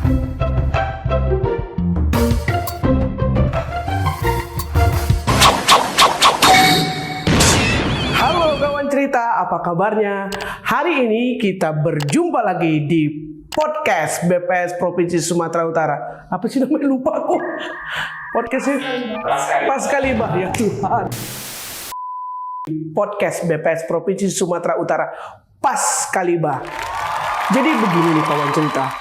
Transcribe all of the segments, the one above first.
Halo kawan cerita, apa kabarnya? Hari ini kita berjumpa lagi di podcast BPS Provinsi Sumatera Utara. Apa sih namanya, lupa aku. Podcastnya Paskalibah, ya Tuhan. Podcast BPS Provinsi Sumatera Utara Paskalibah. Jadi begini nih kawan cerita.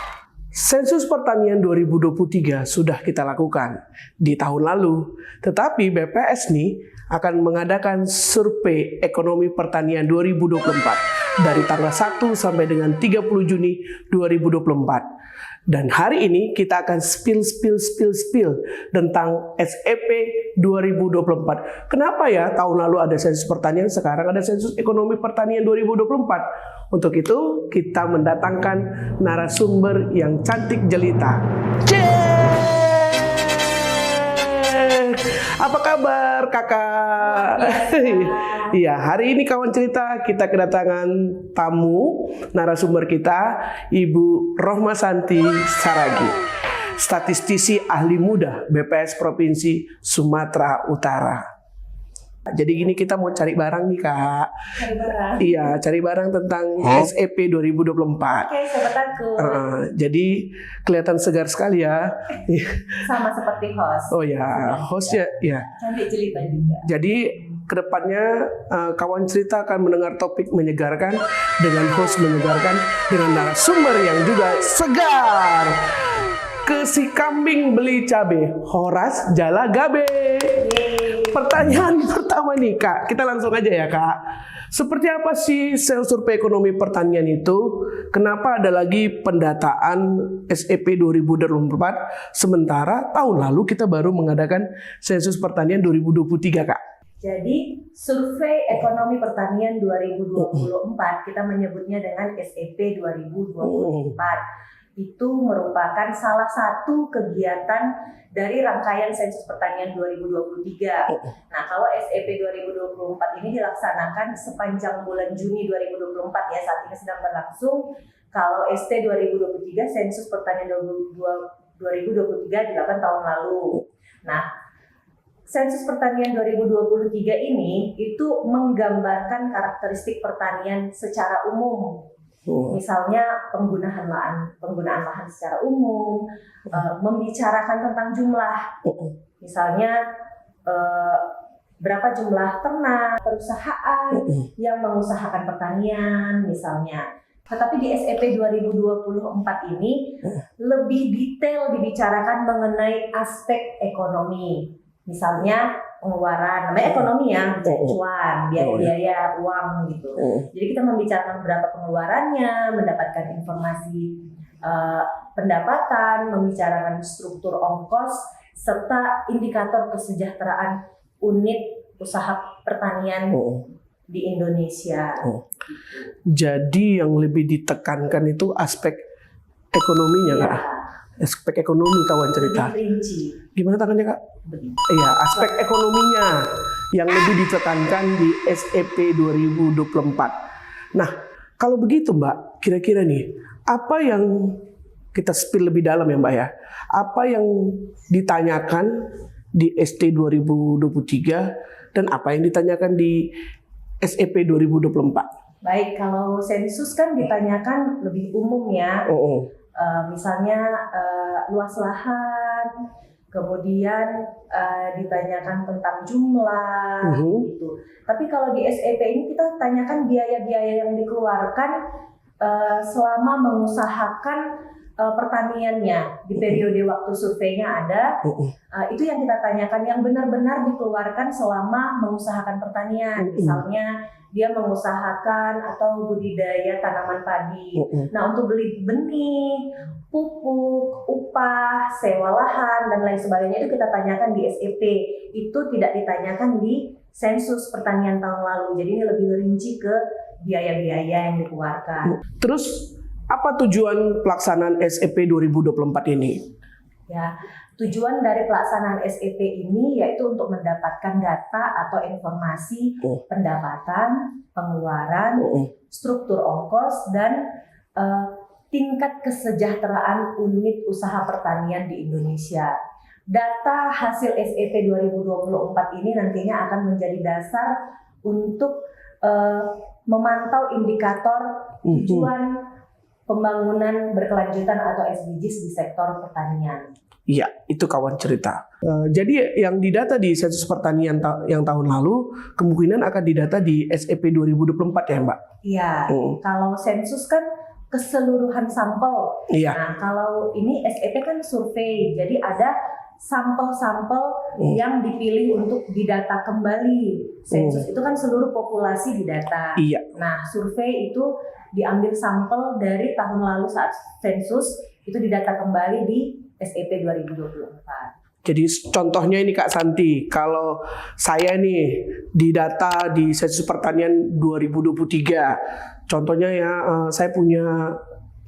Sensus pertanian 2023 sudah kita lakukan di tahun lalu. Tetapi BPS nih akan mengadakan survei ekonomi pertanian 2024 dari tanggal 1 sampai dengan 30 Juni 2024. Dan hari ini kita akan spill tentang SEP 2024. Kenapa ya tahun lalu ada sensus pertanian, sekarang ada sensus ekonomi pertanian 2024? Untuk itu kita mendatangkan narasumber yang cantik jelita. Apa kabar kakak? Iya, hari ini kawan cerita kita kedatangan tamu narasumber kita, Ibu Rohmasanti Saragi, statistisi ahli muda BPS Provinsi Sumatera Utara. Jadi gini, kita mau cari barang nih kak. Cari barang? Iya, cari barang tentang SEP 2024. Oke, sobat aku. Jadi kelihatan segar sekali ya. Sama seperti host. Oh ya, hostnya ya. Cantik jelita juga. Jadi kedepannya kawan cerita akan mendengar topik menyegarkan dengan host menyegarkan dengan narasumber yang juga segar. Ke si kambing beli cabe, Horas Jala Gabe. Pertanyaan pertama nih kak, kita langsung aja ya kak. Seperti apa sih sel survei ekonomi pertanian itu? Kenapa ada lagi pendataan SEP 2024 sementara tahun lalu kita baru mengadakan sensus pertanian 2023 kak? Jadi survei ekonomi pertanian 2024 kita menyebutnya dengan SEP 2024. Itu merupakan salah satu kegiatan dari rangkaian sensus pertanian 2023. Nah, kalau SEP 2024 ini dilaksanakan sepanjang bulan Juni 2024 ya, saat ini sedang berlangsung. Kalau ST 2023 sensus pertanian 2023 dilakukan tahun lalu. Nah, sensus pertanian 2023 ini itu menggambarkan karakteristik pertanian secara umum. Misalnya penggunaan lahan secara umum, membicarakan tentang jumlah, misalnya berapa jumlah ternak, perusahaan yang mengusahakan pertanian misalnya. Tetapi di SEP 2024 ini lebih detail dibicarakan mengenai aspek ekonomi. Misalnya pengeluaran, namanya ekonomi ya, cuan, biaya uang gitu. Jadi kita membicarakan berapa pengeluarannya, mendapatkan informasi pendapatan, membicarakan struktur ongkos, serta indikator kesejahteraan unit usaha pertanian di Indonesia. Jadi yang lebih ditekankan itu aspek ekonominya kak? Aspek ekonomi kawan cerita. Gimana tangannya kak? Iya, aspek ekonominya yang lebih ditekankan di SEP 2024. Nah, kalau begitu mbak, kira-kira nih, apa yang kita spill lebih dalam ya mbak ya? Apa yang ditanyakan di ST 2023 dan apa yang ditanyakan di SEP 2024? Baik, kalau sensus kan ditanyakan lebih umum ya. Misalnya luas lahan, kemudian ditanyakan tentang jumlah gitu. Tapi kalau di SEP ini kita tanyakan biaya-biaya yang dikeluarkan selama mengusahakan pertaniannya di periode waktu surveinya ada. Itu yang kita tanyakan, yang benar-benar dikeluarkan selama mengusahakan pertanian. Misalnya dia mengusahakan atau budidaya tanaman padi. Nah, untuk beli benih, pupuk, upah, sewa lahan, dan lain sebagainya itu kita tanyakan di SEP. Itu tidak ditanyakan di sensus pertanian tahun lalu. Jadi ini lebih rinci ke biaya-biaya yang dikeluarkan. Terus apa tujuan pelaksanaan SEP 2024 ini? Ya, tujuan dari pelaksanaan SEP ini yaitu untuk mendapatkan data atau informasi pendapatan, pengeluaran, struktur ongkos, dan tingkat kesejahteraan unit usaha pertanian di Indonesia. Data hasil SEP 2024 ini nantinya akan menjadi dasar untuk memantau indikator tujuan pembangunan berkelanjutan atau SDGs di sektor pertanian. Iya, itu kawan cerita. Jadi yang didata di sensus pertanian yang tahun lalu kemungkinan akan didata di SEP 2024 ya Mbak? Iya, kalau sensus kan keseluruhan sampel. Iya. Nah, kalau ini SEP kan survei, jadi ada sampel-sampel yang dipilih untuk didata kembali. Sensus itu kan seluruh populasi didata. Iya. Nah, survei itu diambil sampel dari tahun lalu saat sensus, itu didata kembali di SEP 2024. Jadi contohnya ini Kak Santi, kalau saya nih didata di sensus pertanian 2023, contohnya ya saya punya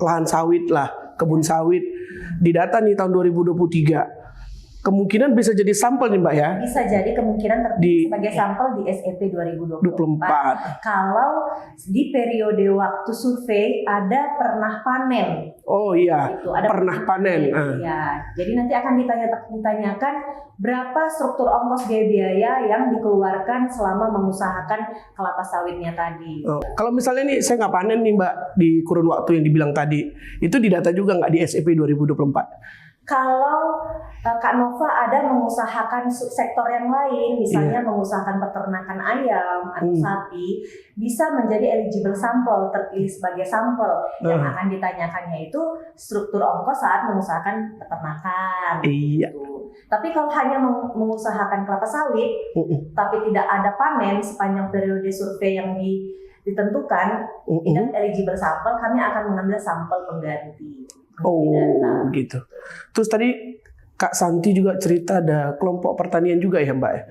lahan sawit lah, kebun sawit, didata nih tahun 2023. Kemungkinan bisa jadi sampel nih Mbak ya? Bisa jadi kemungkinan terpilih sebagai sampel di SEP 2024. Kalau di periode waktu survei ada pernah panen. Oh iya, gitu, ada pernah panen. Ya, jadi nanti akan ditanyakan berapa struktur ongkos biaya yang dikeluarkan selama mengusahakan kelapa sawitnya tadi. Oh, kalau misalnya nih saya nggak panen nih Mbak di kurun waktu yang dibilang tadi, itu didata juga nggak di SEP 2024? Kalau Kak Nova ada mengusahakan subsektor yang lain, misalnya mengusahakan peternakan ayam atau sapi, bisa menjadi eligible sampel, terpilih sebagai sampel. Yang akan ditanyakannya itu struktur ongkos saat mengusahakan peternakan. Iya. Gitu. Tapi kalau hanya mengusahakan kelapa sawit, tapi tidak ada panen sepanjang periode survei yang ditentukan, tidak eligible sampel, kami akan mengambil sampel pengganti. Oh gitu. Terus tadi Kak Santi juga cerita ada kelompok pertanian juga ya Mbak ya,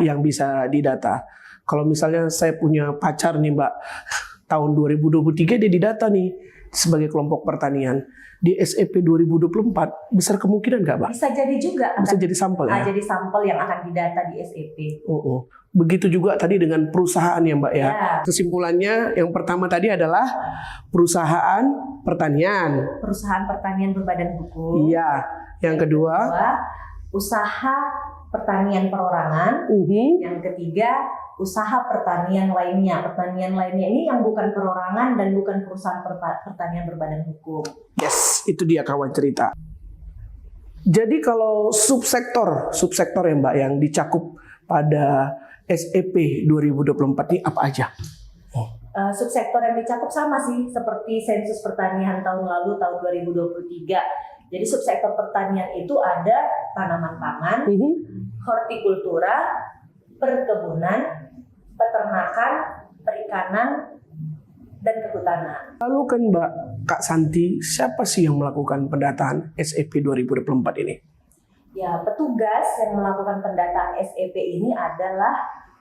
yang bisa didata. Kalau misalnya saya punya pacar nih Mbak, tahun 2023 dia didata nih sebagai kelompok pertanian. Di SEP 2024 besar kemungkinan nggak Mbak? Bisa jadi juga. Bisa jadi sampel ya? Jadi sampel yang akan didata di SEP. Begitu juga tadi dengan perusahaan ya Mbak ya. Kesimpulannya yang pertama tadi adalah perusahaan pertanian. Perusahaan pertanian berbadan hukum. Iya. Yang kedua, usaha pertanian perorangan. Yang ketiga, usaha pertanian lainnya. Pertanian lainnya ini yang bukan perorangan dan bukan perusahaan pertanian berbadan hukum. Yes, itu dia kawan cerita. Jadi kalau subsektor ya Mbak yang dicakup pada SEP 2024 ini apa aja? Subsektor yang dicakup sama sih seperti sensus pertanian tahun lalu tahun 2023. Jadi subsektor pertanian itu ada tanaman pangan, hortikultura, perkebunan, peternakan, perikanan, dan kehutanan. Lalu kan Mbak Kak Santi, siapa sih yang melakukan pendataan SEP 2024 ini? Ya, petugas yang melakukan pendataan SEP ini adalah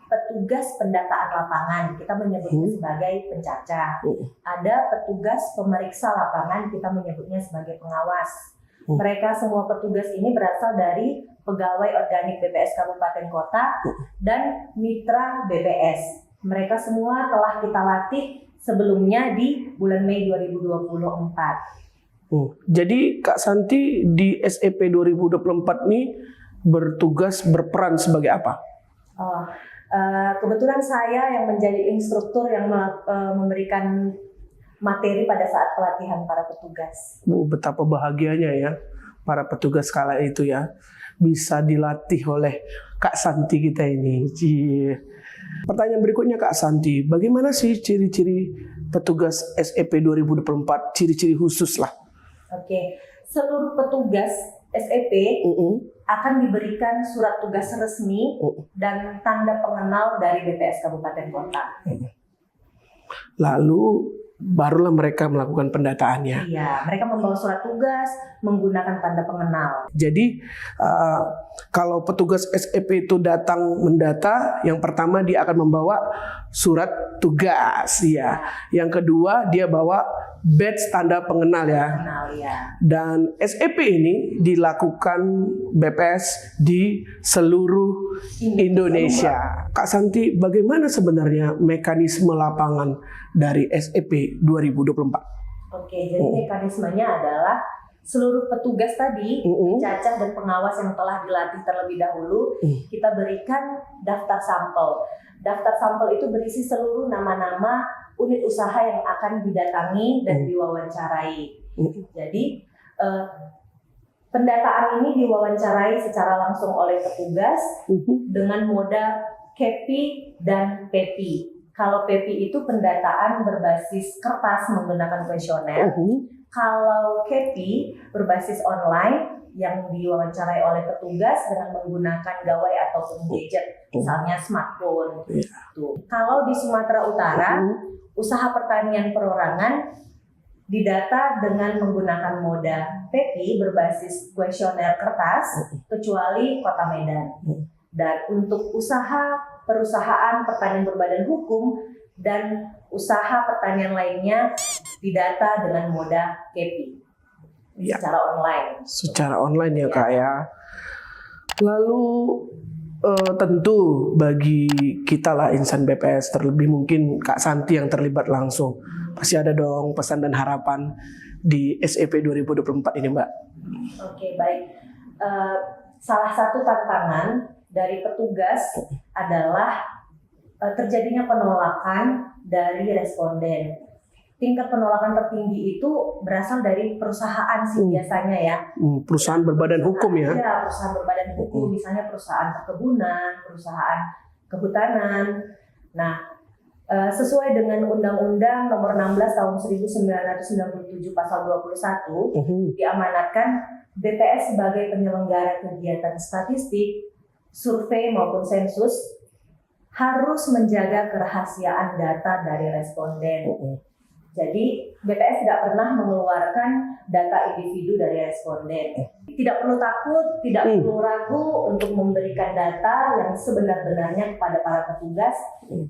petugas pendataan lapangan. Kita menyebutnya sebagai pencacah. Ada petugas pemeriksa lapangan, kita menyebutnya sebagai pengawas. Mereka semua petugas ini berasal dari pegawai organik BPS Kabupaten Kota dan mitra BPS. Mereka semua telah kita latih sebelumnya di bulan Mei 2024. Jadi Kak Santi di SEP 2024 ini berperan sebagai apa? Kebetulan saya yang menjadi instruktur yang memberikan materi pada saat pelatihan para petugas. Betapa bahagianya ya para petugas kala itu ya, bisa dilatih oleh Kak Santi kita ini. Pertanyaan berikutnya Kak Santi, bagaimana sih ciri-ciri petugas SEP 2024, ciri-ciri khusus lah? Oke, seluruh petugas SEP akan diberikan surat tugas resmi dan tanda pengenal dari BPS Kabupaten Kota. Lalu barulah mereka melakukan pendataannya. Iya, mereka membawa surat tugas menggunakan tanda pengenal. Jadi kalau petugas SEP itu datang mendata, yang pertama dia akan membawa surat tugas, ya. Yang kedua dia bawa badge tanda pengenal ya. Dan SEP ini dilakukan BPS di seluruh Indonesia. Kak Santi, bagaimana sebenarnya mekanisme lapangan dari SEP 2024? Oke, jadi mekanismenya adalah seluruh petugas tadi, cacah dan pengawas yang telah dilatih terlebih dahulu, kita berikan daftar sampel. Daftar sampel itu berisi seluruh nama-nama unit usaha yang akan didatangi dan diwawancarai. Jadi pendataan ini diwawancarai secara langsung oleh petugas dengan moda KEPI dan PEPI. Kalau PEPI itu pendataan berbasis kertas menggunakan kuesioner. Kalau KEPI berbasis online yang diwawancarai oleh petugas dengan menggunakan gawai ataupun gadget, misalnya smartphone. Tuh. Kalau di Sumatera Utara, usaha pertanian perorangan didata dengan menggunakan moda PEPI berbasis kuesioner kertas, kecuali Kota Medan. Dan untuk perusahaan pertanian berbadan hukum dan usaha pertanian lainnya didata dengan moda KEPI secara online. Secara online ya Kak ya. Lalu tentu bagi kita lah insan BPS, terlebih mungkin Kak Santi yang terlibat langsung, pasti ada dong pesan dan harapan di SEP 2024 ini Mbak. Oke, baik. Salah satu tantangan dari petugas adalah terjadinya penolakan dari responden. Tingkat penolakan tertinggi itu berasal dari perusahaan sih biasanya ya. Perusahaan berbadan hukum ya? Iya, perusahaan berbadan hukum, misalnya perusahaan perkebunan, perusahaan kehutanan. Nah, sesuai dengan Undang-Undang Nomor 16 Tahun 1997 Pasal 21, diamanatkan BPS sebagai penyelenggara kegiatan statistik, survei maupun sensus harus menjaga kerahasiaan data dari responden. Jadi BPS tidak pernah mengeluarkan data individu dari responden. Tidak perlu takut, tidak perlu ragu untuk memberikan data yang sebenar-benarnya kepada para petugas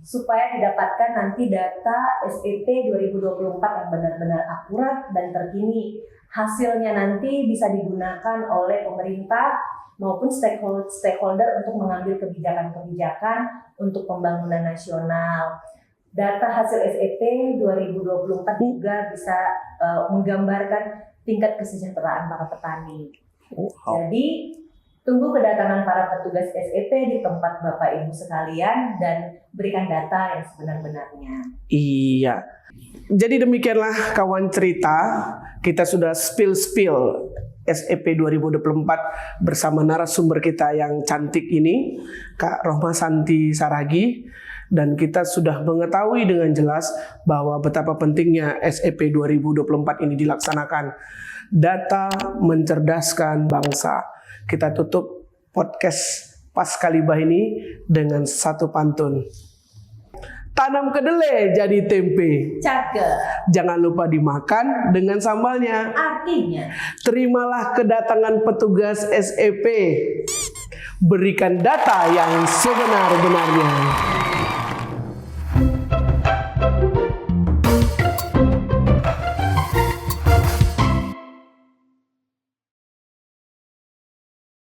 supaya didapatkan nanti data SEP 2024 yang benar-benar akurat dan terkini. Hasilnya nanti bisa digunakan oleh pemerintah maupun stakeholder untuk mengambil kebijakan-kebijakan untuk pembangunan nasional. Data hasil SEP 2024 juga bisa menggambarkan tingkat kesejahteraan para petani. Jadi, tunggu kedatangan para petugas SEP di tempat Bapak Ibu sekalian dan berikan data yang sebenar-benarnya. Iya. Jadi demikianlah kawan cerita, kita sudah spill SEP 2024 bersama narasumber kita yang cantik ini, Kak Rohma Santi Saragi. Dan kita sudah mengetahui dengan jelas bahwa betapa pentingnya SEP 2024 ini dilaksanakan. Data mencerdaskan bangsa. Kita tutup podcast Paskalibah ini dengan satu pantun. Tanam kedelai jadi tempe. Cakep. Jangan lupa dimakan dengan sambalnya. Artinya, terimalah kedatangan petugas SEP. Berikan data yang sebenar-benarnya.